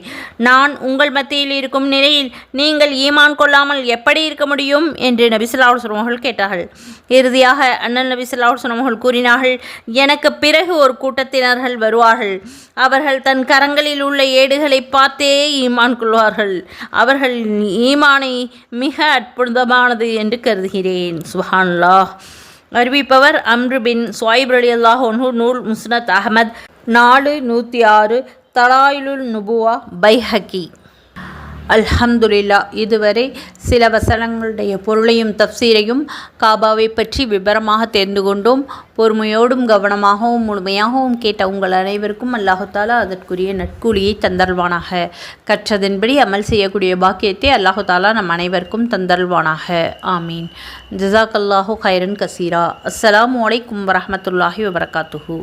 நான் உங்கள் மத்தியில் இருக்கும் நிலையில் நீங்கள் ஈமான் கொள்ளாமல் எப்படி இருக்க முடியும் என்று நபி ஸல்லல்லாஹு அலைஹி வஸல்லம் அவர்கள் கேட்டார்கள். இறுதியாக அண்ணல் நபி ஸல்லல்லாஹு அலைஹி வஸல்லம் அவர்கள் கூறினார்கள், எனக்கு பிறகு ஒரு கூட்டத்தினர்கள் வருவார்கள். அவர்கள் தன் கரங்களில் உள்ள ஏடுகளை பார்த்தே ஈமான் கொள்வார்கள். அவர்கள் ஈமானை மிக அற்புதமானது என்று கருதுகிறேன். சுப்ஹானல்லாஹ். அறிவிப்பவர் அம்ரு பின் சுவைப் ரலியல்லாஹு அன்ஹு, நூல் முஸ்னத் அஹ்மத், 406, தலாயிலுல் நுபுவா, பைஹகி. அல்ஹம்துலில்லாஹ். இதுவரை சில வசனங்களுடைய பொருளையும் தஃப்சீரையும் காபாவை பற்றி விபரமாக தெரிந்து கொண்டோம். பொறுமையோடும் கவனமாகவும் முழுமையாகவும் கேட்ட உங்கள் அனைவருக்கும் அல்லாஹு தாலா அதற்குரிய நற்கூலியை தந்தல்வானாக. கற்றதன்படி அமல் செய்யக்கூடிய பாக்கியத்தை அல்லாஹு தாலா நம் அனைவருக்கும் தந்தல்வானாக. ஆமீன். ஜஸாக்கல்லாஹு கைரன் கசீரா. அஸ்ஸலாமு அலைக்கும் வரஹ்மத்துல்லாஹி வபரகாத்துஹு.